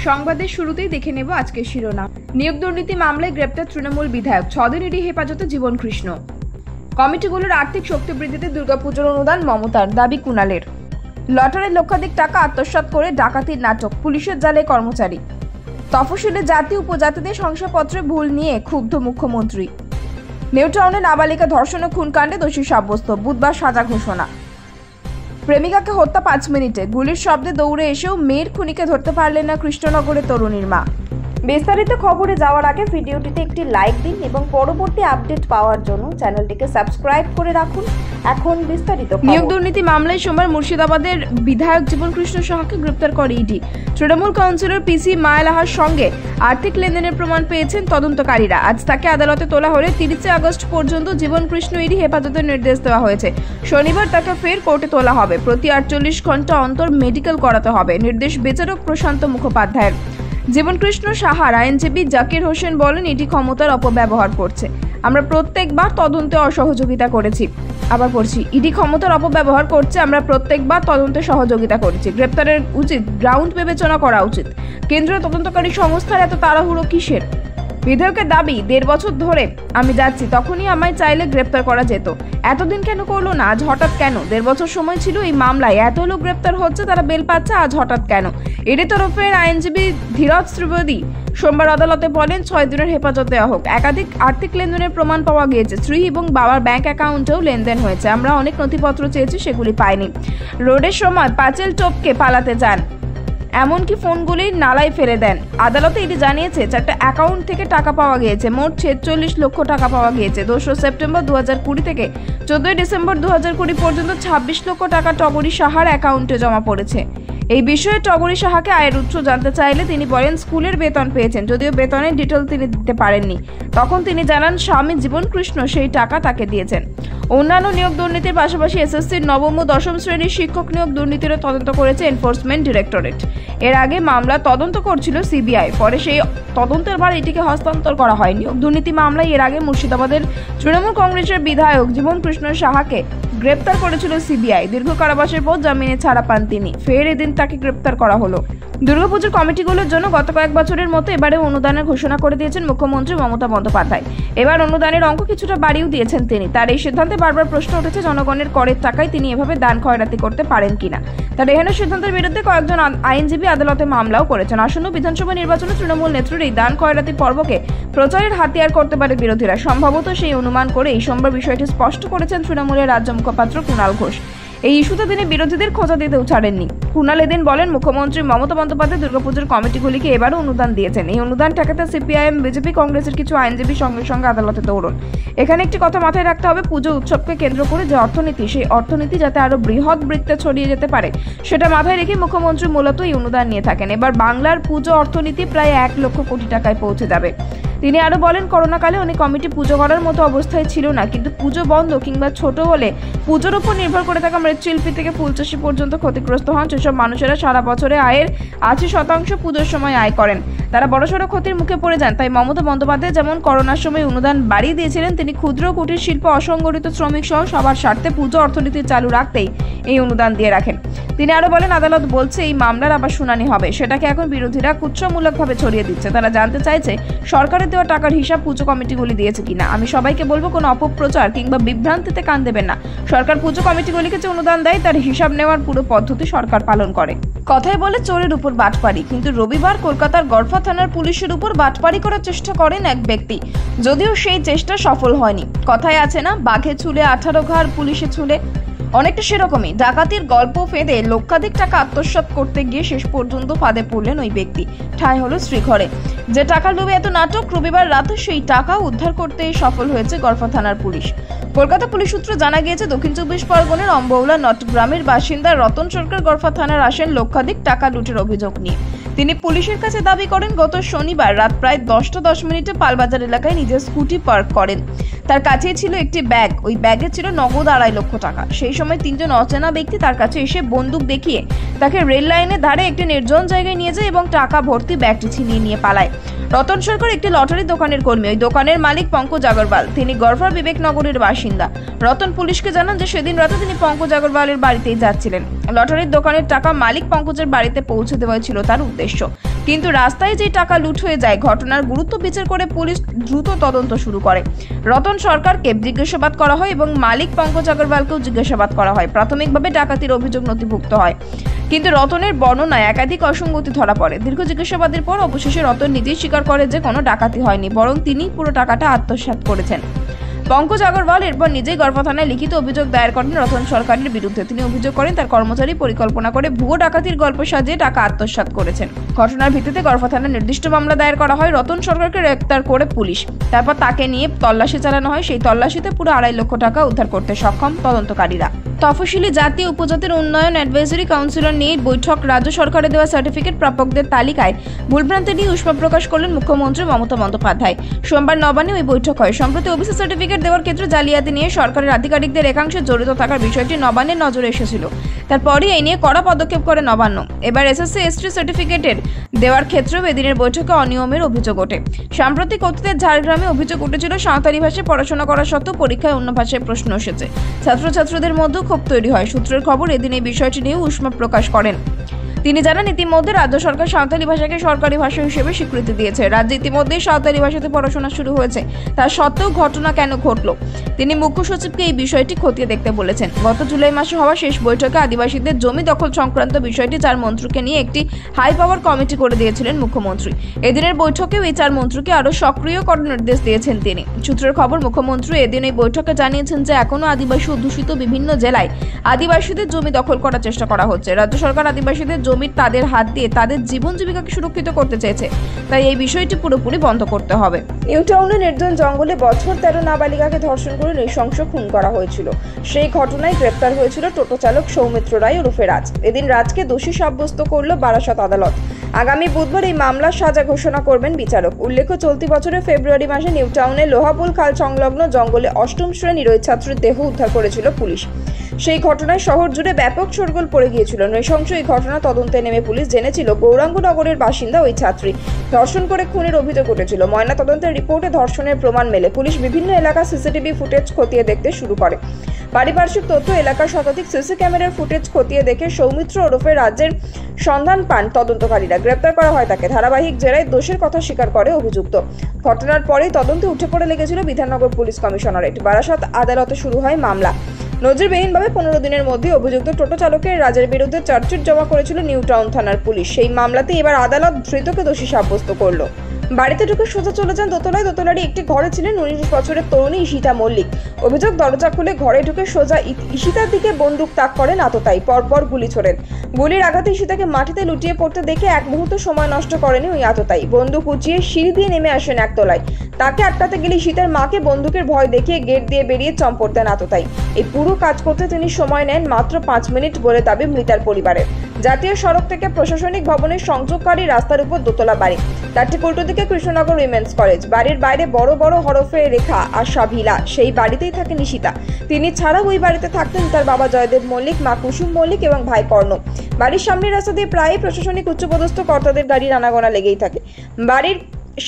সংবাদের শুরুতেই দেখে নেব আজকের শিরোনাম। নিয়োগ দুর্নীতি মামলায় গ্রেপ্তার তৃণমূল বিধায়ক, 6 দিন ইডি হেফাজতে জীবন কৃষ্ণ। কমিটিগুলোর আর্থিক শক্তি বৃদ্ধিতে দুর্গাপুজোর অনুদান মমতার, দাবি কুণালের। লটারির লক্ষাধিক টাকা আত্মসাৎ করে ডাকাতির নাটক, পুলিশের জালে কর্মচারী। তফসিলে জাতি উপজাতিদের শংসাপত্রে ভুল নিয়ে ক্ষুব্ধ মুখ্যমন্ত্রী। নিউটাউনে নাবালিকা ধর্ষণ ও খুনকাণ্ডে দোষী সাব্যস্ত, বুধবার সাজা ঘোষণা। প্রেমিকাকে হত্যা 5 মিনিটে, গুলির শব্দে দৌড়ে এসেও মেয়ের খুনিকে ধরতে পারলেন না কৃষ্ণনগরের তরুণীর মা। বিস্তারিত খবরে যাওয়ার আগে ভিডিওটিতে একটি লাইক দিন এবং পরবর্তী আপডেট পাওয়ার জন্য চ্যানেলটিকে সাবস্ক্রাইব করে রাখুন। এখন বিস্তারিত। নিয়োগ দুর্নীতি মামলায় সোমবার মুর্শিদাবাদের বিধায়ক জীবন কৃষ্ণ সাহাকে গ্রেপ্তার করে ইডি। তৃণমূল কাউন্সিলর পিসি মায়ালাহার সঙ্গে আর্থিক লেনদেনের প্রমাণ পেয়েছেন তদন্তকারীরা। আজ তাকে আদালতে তোলা হলে 30 আগস্ট পর্যন্ত জীবন কৃষ্ণ ইডি হেফাজতের নির্দেশ দেওয়া হয়েছে। শনিবার তাকে ফের কোর্টে তোলা হবে। প্রতি 48 ঘন্টা অন্তর মেডিকেল করাতে হবে, নির্দেশ বিচারক প্রশান্ত মুখোপাধ্যায়ের। জীবন কৃষ্ণ সাহার আইনজীবী জাকির হোসেন বলেন, ইডি ক্ষমতার অপব্যবহার করছে। আমরা প্রত্যেকবার তদন্তে অসহযোগিতা করেছি। ইডি ক্ষমতার অপব্যবহার করছে, আমরা প্রত্যেকবার তদন্তে সহযোগিতা করেছি। গ্রেপ্তারের উচিত গ্রাউন্ড বিবেচনা করা উচিত। কেন্দ্রীয় তদন্তকারী সংস্থার এত তাড়াহুড়ো কিসের? বিধায়কের দাবি, 1.5 বছর ধরে আমি যাচ্ছি, তখনই আমায় চাইলে গ্রেপ্তার করা যেত। এতদিন কেন করলো না? আজ হঠাৎ কেন? 1.5 বছর সময় ছিল এই মামলায়, এত লোক গ্রেপ্তার হচ্ছে, তারা বেল পাচ্ছে, আজ হঠাৎ কেন? ইডি তরফের আইনজীবী ধীরজ ত্রিবেদী সোমবার আদালতে বলেন, 6 দিনের হেফাজত দেওয়া হোক। একাধিক আর্থিক লেনদেনের প্রমাণ পাওয়া গিয়েছে। স্ত্রী এবং বাবার ব্যাংক অ্যাকাউন্টেও লেনদেন হয়েছে। আমরা অনেক নথিপত্র চেয়েছি, সেগুলি পাইনি। রোডের সময় পাঁচিল টপকে পালাতে যান, এমনকি ফোনগুলি নালায় ফেলে দেন। আদালতে ইডি জানিয়েছে 4টা অ্যাকাউন্ট থেকে টাকা পাওয়া গিয়েছে। মোট 46 লক্ষ টাকা পাওয়া গিয়েছে। 2 সেপ্টেম্বর 2020 থেকে 14 ডিসেম্বর 2020 পর্যন্ত 26 লক্ষ টাকা টগরী সাহার অ্যাকাউন্টে জমা পড়েছে। এই বিষয়ে টগরী সাহাকে আয়ের উৎস জানতে চাইলে তিনি বলেন, স্কুলের বেতন পেয়েছেন, যদিও বেতনের ডিটেল তিনি দিতে পারেননি। তখন তিনি জানান, স্বামী জীবন কৃষ্ণ সেই টাকা তাকে দিয়েছেন। অন্যান্য নিয়োগ দুর্নীতির পাশাপাশি এসএসসির 9ম ও 10ম শ্রেণীর শিক্ষক নিয়োগ দুর্নীতিরও তদন্ত করেছে এনফোর্সমেন্ট ডিরেক্টরেট। এর আগে মামলা তদন্ত করছিল সিবিআই, পরে সেই তদন্তের ভার এটিকে হস্তান্তর করা হয়। নিয়োগ দুর্নীতি মামলায় এর আগে মুর্শিদাবাদের তৃণমূল কংগ্রেসের বিধায়ক জীবন কৃষ্ণ সাহাকে গ্রেপ্তার করেছিল সিবিআই। দীর্ঘ কারাবাসের পর জামিনে ছাড়া পান তিনি। ফের এদিন তাকে গ্রেপ্তার করা হলো। দুর্গাপুজোর কমিটিগুলোর জন্য গত কয়েক বছরের মতো এবারে অনুদানের ঘোষণা করে দিয়েছেন মুখ্যমন্ত্রী মমতা বন্দ্যোপাধ্যায়। এবার অনুদানের অঙ্ক কিছুটা বাড়িয়েও দিয়েছেন তিনি। তার এই সিদ্ধান্তে বারবার প্রশ্ন উঠেছে, জনগণের করের টাকায় তিনি এভাবে দান খয়রাতি করতে পারেন কিনা। তার এহেন সিদ্ধান্তের বিরুদ্ধে কয়েকজন আইনজীবী আদালতে মামলাও করেছেন। আসন্ন বিধানসভা নির্বাচনে তৃণমূল নেত্রীর এই দান খয়রাতি পর্বকে প্রচারের হাতিয়ার করতে পারে বিরোধীরা। সম্ভবত সেই অনুমান করে এই সোমবার বিষয়টি স্পষ্ট করেছেন তৃণমূলের রাজ্য মুখপাত্র কুণাল ঘোষ। এই ইস্যুতে তিনি বিরোধীদের খোঁচা দিতেও ছাড়েননি। কুণাল এদিন বলেন, মুখ্যমন্ত্রী মমতা বন্দ্যোপাধ্যায় দুর্গাপুজোর কমিটিগুলিকে এবারও অনুদান দিয়েছেন। এই অনুদান ঠেকাতে সিপিআইএম, বিজেপি, কংগ্রেসের কিছু আইনজীবী সঙ্গে সঙ্গে আদালতে দৌড়ন। এখানে একটি কথা মাথায় রাখতে হবে, পুজো উৎসবকে কেন্দ্র করে যে অর্থনীতি, সেই অর্থনীতি যাতে আরো বৃহৎ বৃত্তে ছড়িয়ে যেতে পারে, সেটা মাথায় রেখে মুখ্যমন্ত্রী মূলত এই অনুদান নিয়ে থাকেন। এবার বাংলার পুজো অর্থনীতি প্রায় 1 লক্ষ কোটি টাকায় পৌঁছে যাবে। তিনি আরো বলেন, করোনাকালে অনেক কমিটি পুজো করার মতো অবস্থায় ছিল না, কিন্তু পুজো বন্ধ কিংবা ছোট হলে পুজোর উপর নির্ভর করে থাকা মৃৎশিল্পী থেকে ফুলচাষী পর্যন্ত ক্ষতিগ্রস্ত হন। সেসব মানুষেরা সারা বছরে আয়ের 80% পুজোর সময় আয় করেন। তারা বড়সড় ক্ষতির মুখে পড়ে যান। তাই মমতা বন্দ্যোপাধ্যায় যেমন করোনার সময় অনুদান বাড়িয়ে দিয়েছিলেন, তিনি ক্ষুদ্র কুটির শিল্প, অসংগঠিত শ্রমিক সহ সবার স্বার্থে পুজো অর্থনীতি চালু রাখতেই এই অনুদান দিয়ে রাখেন। তিনি আরো বলেন, আদালত বলছে এই মামলার আবার শুনানি হবে, সেটাকে এখন বিরোধীরা কুৎসামূলকভাবে ছড়িয়ে দিচ্ছে। তারা জানতে চাইছে সরকারের দেওয়া টাকার হিসাব পুজো কমিটিগুলি দিয়েছে কিনা। আমি সবাইকে বলবো, কোনো অপপ্রচার কিংবা বিভ্রান্তিতে কান দেবেন না। সরকার পুজো কমিটিগুলিকে যে অনুদান দেয় তার হিসাব নেওয়ার পুরো পদ্ধতি সরকার পালন করে। কথায় বলে চোরের উপর বাটপাড়ি, কিন্তু রবিবার কলকাতার গড়ফা থানার পুলিশের উপর বাটপাড়ি করার চেষ্টা করেন এক ব্যক্তি, যদিও সেই চেষ্টা সফল হয়নি। কথায় আছে না, বাঘে ছুলে 18 ঘাড় পুলিশে ছুলে, অনেকটা সেরকমই ডাকাতির গল্প ফেঁদে লক্ষাধিক টাকা আত্মসাৎ করতে গিয়ে শেষ পর্যন্ত ফাঁদে পড়লেন ওই ব্যক্তি। ঠাঁই হলো শ্রীঘরে। যে টাকার লোভে এত নাটক, রবিবার রাতে সেই টাকা উদ্ধার করতে সফল হয়েছে গড়ফা থানার পুলিশ। কলকাতা পুলিশ সূত্রে জানা গিয়েছে, দক্ষিণ 24 পরগনার অম্বৌলা নটগ্রামের বাসিন্দা রতন সরকার গড়ফা থানার আসেন লক্ষাধিক টাকা লুটের অভিযোগ নিয়ে। তিনি পুলিশের কাছে দাবি করেন, গত শনিবার রাত প্রায় 10টা 10 মিনিটে পালবাজার এলাকায় নিজের স্কুটি পার্ক করেন। তার কাছেই ছিল একটি ব্যাগ, ওই ব্যাগে ছিল নগদ 2.5 লক্ষ টাকা। সেই সময় 3 জন অচেনা ব্যক্তি তার কাছে এসে বন্দুক দেখিয়ে তাকে রেল লাইনের ধারে একটি নির্জন জায়গায় নিয়ে যায় এবং টাকা ভর্তি ব্যাগটি ছিনিয়ে নিয়ে পালায়। রতন সরকার একটি লটারি দোকানের কর্মী। ওই দোকানের মালিক পঙ্কজ আগরওয়াল, তিনি গড়ফা বিবেকনগরের বাসিন্দা। রতন পুলিশকে জানান যে সেদিন রাতে তিনি পঙ্কজ আগরওয়ালের বাড়িতেই যাচ্ছিলেন। লটারির দোকানের টাকা মালিক পঙ্কজের বাড়িতে পৌঁছে দেওয়া ছিল তার উদ্দেশ্য। কিন্তু রাস্তায় যে টাকা লুট হয়ে যায়, ঘটনার গুরুত্ব বিচার করে পুলিশ দ্রুত তদন্ত শুরু করে। রতন সরকারকে জিজ্ঞাসাবাদ করা হয় এবং মালিক পঙ্কজ আগরওয়ালকেও জিজ্ঞাসাবাদ করা হয়। প্রাথমিকভাবে ডাকাতির অভিযোগ নথিভুক্ত হয়, কিন্তু রতনের বর্ণনায় একাধিক অসঙ্গতি ধরা পড়ে। দীর্ঘ জিজ্ঞাসাবাদের পর অবশেষে রতন নিজেই স্বীকার করে যে কোনো ডাকাতি হয়নি, বরং তিনি পুরো টাকাটা আত্মসাৎ করেছেন। পঙ্কজ আগরওয়াল এরপর নিজেই গড়ফা থানায় লিখিত অভিযোগ দায়ের করেন রতন সরকারের বিরুদ্ধে। তিনি অভিযোগ করেন তার কর্মচারী পরিকল্পনা করে ভুয়ো ডাকাতির গল্প সাজিয়ে টাকা আত্মসাৎ করেছেন। ঘটনার ভিত্তিতে গড়ফা থানায় নির্দিষ্ট মামলা দায়ের করা হয়। রতন সরকারকে গ্রেপ্তার করে পুলিশ, তারপর তাকে নিয়ে তল্লাশি চালানো হয়। সেই তল্লাশিতে পুরো 2.5 লক্ষ টাকা উদ্ধার করতে সক্ষম তদন্তকারীরা। তফসিলি জাতি উপজাতির উন্নয়ন অ্যাডভাইজরি কাউন্সিলর নিয়ে বৈঠক। রাজ্য সরকারের দেওয়া সার্টিফিকেট প্রাপকদের তালিকায় ভুলভ্রান্তি নিয়ে উষ্মা প্রকাশ করলেন মুখ্যমন্ত্রী মমতা বন্দ্যোপাধ্যায়। সোমবার নবান্নে ওই বৈঠক হয়। সম্প্রতি ওবিসি সার্টিফিকেট দেওয়ার ক্ষেত্রে জালিয়াতি নিয়ে সরকারের আধিকারিকদের একাংশে জড়িত থাকার বিষয়টি নবান্নের নজরে এসেছিল। তারপরই এই নিয়ে কড়া পদক্ষেপ করে নবান্ন। এবার এসএসসি এসটি সার্টিফিকেটের দেওয়ার ক্ষেত্রেও এদিনের বৈঠকে অনিয়মের অভিযোগ ওঠে। সাম্প্রতিক অতীতে ঝাড়গ্রামে অভিযোগ উঠেছিল সাঁওতালি ভাষায় পড়াশোনা করা সত্ত্বেও পরীক্ষায় অন্য ভাষায় প্রশ্ন এসেছে। ছাত্রছাত্রীদের মধ্যে ক্ষোভ তৈরি হয়। সূত্রের খবর, এদিন এই বিষয়টি নিয়ে উষ্মা প্রকাশ করেন তিনি। জানান, ইতিমধ্যে রাজ্য সরকার সাঁওতালি ভাষাকে সরকারি ভাষা হিসেবে স্বীকৃতি দিয়েছে। রাজ্যে ইতিমধ্যে সাঁওতালি ভাষাতে পড়াশোনা শুরু হয়েছে। তা সত্ত্বেও ঘটনা কেন ঘটলো, তিনি মুখ্য সচিবকে এই বিষয়টি খতিয়ে দেখতে বলেছেন। গত জুলাই মাসে হওয়া শেষ বৈঠকে আদিবাসীদের জমি দখল সংক্রান্ত বিষয়টি 4 মন্ত্রীকে নিয়ে একটি হাই পাওয়ার কমিটি করে দিয়েছিলেন মুখ্যমন্ত্রী। এদিনের বৈঠকেও এই 4 মন্ত্রীকে আরও সক্রিয় করার নির্দেশ দিয়েছেন তিনি। সূত্রের খবর, মুখ্যমন্ত্রী এদিন এই বৈঠকে জানিয়েছেন যে এখনও আদিবাসী অধ্যুষিত বিভিন্ন জেলায় আদিবাসীদের জমি দখল করার চেষ্টা করা হচ্ছে। রাজ্য সরকার আদিবাসীদের জমি তাদের হাত দিয়ে তাদের জীবন জীবিকাকে সুরক্ষিত করতে চেয়েছে, তাই এই বিষয়টি পুরোপুরি বন্ধ করতে হবে। নিউটাউনে নির্জন জঙ্গলে বছর 13 নাবালিকাকে ধর্ষণ করে নৃশংস খুন করা হয়েছিল। সেই ঘটনায় গ্রেপ্তার হয়েছিল টোটো চালক সৌমিত্র রায় ওরফে রাজ। এদিন রাজকে দোষী সাব্যস্ত করল বারাসত আদালত। আগামী বুধবার এই মামলার সাজা ঘোষণা করবেন বিচারক। উল্লেখ্য, চলতি বছরের ফেব্রুয়ারি মাসে নিউটাউনে লোহাপুল খাল সংলগ্ন জঙ্গলে 8ম শ্রেণীর ওই ছাত্রের দেহ উদ্ধার করেছিল পুলিশ। সেই ঘটনায় শহর জুড়ে ব্যাপক শোরগোল পড়ে গিয়েছিল। নৃশংস এই ঘটনা তদন্তে নেমে পুলিশ জেনেছিল গৌরাঙ্গনগরের বাসিন্দা ওই ছাত্রী ধর্ষণ করে খুনের অভিযোগ উঠেছিল। ময়না তদন্তের রিপোর্টে ধর্ষণের প্রমাণ মেলে। পুলিশ বিভিন্ন এলাকা সিসিটিভি ফুটেজ খতিয়ে দেখতে শুরু করে। পারিপার্শ্বিক তথ্য, এলাকার শতাধিক সিসি ক্যামেরার ফুটেজ খতিয়ে দেখে সৌমিত্র ওরফে রাজ্যের সন্ধান পান তদন্তকারীরা। গ্রেপ্তার করা হয় তাকে। ধারাবাহিক জেরায় দোষের কথা স্বীকার করে অভিযুক্ত। ঘটনার পরেই তদন্তে উঠে পড়ে লেগেছিল বিধাননগর পুলিশ কমিশনারেট। বারাসত আদালতে শুরু হয় মামলা। নজিরবিহীনভাবে 15 দিনের মধ্যে অভিযুক্ত টোটো চালকের রাজের বিরুদ্ধে চার্জশিট জমা করেছিল নিউটাউন থানার পুলিশ। সেই মামলাতে এবার আদালত ধৃতকে দোষী সাব্যস্ত করল। বাড়িতে ঢুকে সোজা চলে যান দোতলায়। দোতলারই একটি ঘরে ছিলেন 19 বছরের তরুণী ঈশিতা মল্লিক। অভিযোগ, দরজা খুলে ঘরে ঢুকে সোজা ঈশিতার দিকে বন্দুক তাক করেন আততায়ী। পরপর গুলি ছোড়েন। গুলির আঘাতে ঈশিতাকে মাটিতে লুটিয়ে পড়তে দেখে এক মুহূর্ত সময় নষ্ট করেনি ওই আততায়ী। বন্দুক উঁচিয়ে সিঁড়ি দিয়ে নেমে আসেন একতলায়। তাকে আটকাতে গেলে ঈশিতার মাকে বন্দুকের ভয় দেখিয়ে গেট দিয়ে বেরিয়ে চম্পট দেন আততায়ী। এই পুরো কাজ করতে তিনি সময় নেন মাত্র 5 মিনিট বলে দাবি মৃতার পরিবারের। জাতীয় সড়ক থেকে প্রশাসনিক ভবনের সংযোগকারী রাস্তার উপর দোতলা বাড়ি। তার ঠিক উল্টো দিকে কৃষ্ণনগর উইমেন্স কলেজ। বাড়ির বাইরে বড় বড় হরফে লেখা আশা ভিলা। সেই বাড়িতেই থাকেন ঈশিতা। তিনি ছাড়াও ওই বাড়িতে থাকতেন তার বাবা জয়দেব মল্লিক, মা কুসুম মল্লিক এবং ভাই কর্ণ। বাড়ির সামনের রাস্তা দিয়ে প্রায় প্রশাসনিক উচ্চপদস্থ কর্তাদের গাড়ির আনাগোনা লেগেই থাকে। বাড়ির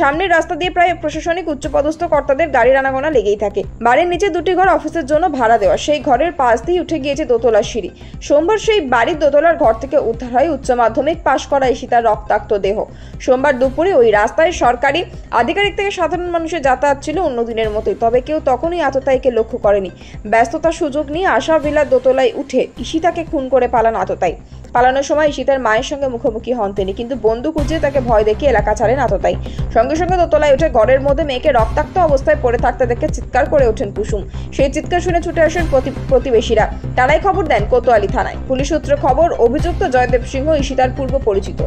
সামনের রাস্তা দিয়ে প্রায় প্রশাসনিক উচ্চপদস্থ কর্তাদের গাড়ির আনাগোনা লেগেই থাকে। বাড়ির নিচে 2টি ঘর অফিসের জন্য ভাড়া দেওয়া। সেই ঘরের পাশ দিয়ে উঠে গিয়েছে দোতলার সিঁড়ি। সোমবার সেই বাড়ির দোতলার ঘর থেকে উদ্ধার হয় উচ্চ মাধ্যমিক পাশ করা ঈশিতার রক্তাক্ত দেহ। সোমবার দুপুরে ওই রাস্তায় সরকারি আধিকারিক থেকে সাধারণ মানুষের যাতায়াত ছিল অন্য দিনের মতোই। তবে কেউ তখনই আততায়ীকে লক্ষ্য করেনি। ব্যস্ততার সুযোগ নিয়ে আশা ভিলার দোতলায় উঠে ঈশিতাকে খুন করে পালান আততায়ী। পালানোর সময় ঈশিতার মায়ের সঙ্গে মুখোমুখি হন তিনি, কিন্তু বন্দুক উঁচিয়ে তাকে ভয় দেখিয়ে এলাকা ছাড়েন আততায়ী। সঙ্গে সঙ্গে দোতলায় উঠে ঘরের মধ্যে মেয়েকে রক্তাক্ত অবস্থায় পড়ে থাকতে দেখে চিৎকার করে ওঠেন কুসুম। সেই চিৎকার শুনে ছুটে আসেন প্রতিবেশীরা। তারাই খবর দেন কোতোয়ালি থানায়। পুলিশ সূত্রে খবর, অভিযুক্ত জয়দেব সিংহ ঈশিতার পূর্ব পরিচিত।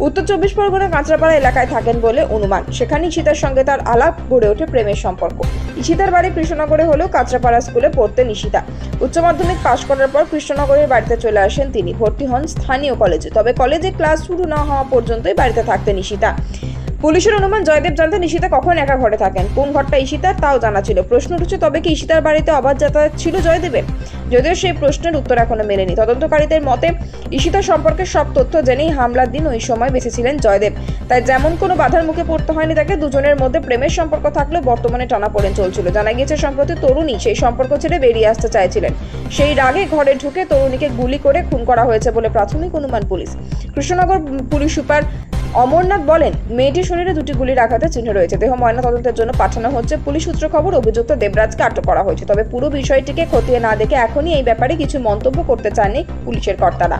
উত্তর 24 পরগনা কাঁচরাপাড়া এলাকায় থাকেন বলে অনুমান। সেখানে ঈশিতার সঙ্গে তার আলাপ গড়ে ওঠে প্রেমের সম্পর্ক। ঈশিতার বাড়ি কৃষ্ণনগরে হলেও কাঁচরাপাড়া স্কুলে পড়তেন ঈশিতা। উচ্চ মাধ্যমিক পাশ করার পর কৃষ্ণনগরের বাড়িতে চলে আসেন তিনি। ভর্তি হন স্থানীয় কলেজে। তবে কলেজে ক্লাস শুরু না হওয়া পর্যন্তই বাড়িতে থাকতেন ঈশিতা। পুলিশের অনুমান, জয়দেব জানতেন ঈশিতা কখন একা ঘরে থাকেন। কোন ঘরটা ঈশিতার তাও জানা ছিল। প্রশ্ন উঠছে, তবে কি ঈশিতার বাড়িতে অবাধ যাতায়াত ছিল জয়দেবের? যদিও সেই প্রশ্নের উত্তর এখনো মেলেনি। তদন্তকারীদের মতে ঈশিতা সম্পর্কে সব তথ্য জেনেই হামলার দিন ওই সময় বেঁচেছিলেন জয়দেব। তাই যেমন কোনো বাধার মুখে পড়তে হয়নি তাকে। দুজনের মধ্যে প্রেমের সম্পর্ক থাকলেও বর্তমানে টানাপোড়েন চলছিল। জানা গিয়েছে সম্প্রতি তরুণী সেই সম্পর্ক ছেড়ে বেরিয়ে আসতে চাইছিলেন। সেই রাগে ঘরে ঢুকে তরুণীকে গুলি করে খুন করা হয়েছে বলে প্রাথমিক অনুমান police. Krishnanagar police super Amarnath বলেন, মেয়েটির শরীরে 2টি গুলির আঘাতের চিহ্ন রয়েছে। দেহ ময়নাতদন্তের জন্য পাঠানো হচ্ছে। পুলিশ সূত্র খবর, অভিযুক্ত দেবরাজকে আটক করা হয়েছে। তবে পুরো বিষয়টিকে খতিয়ে না দেখে এখনই এই ব্যাপারে কিছু মন্তব্য করতে চাননি পুলিশের কর্তারা।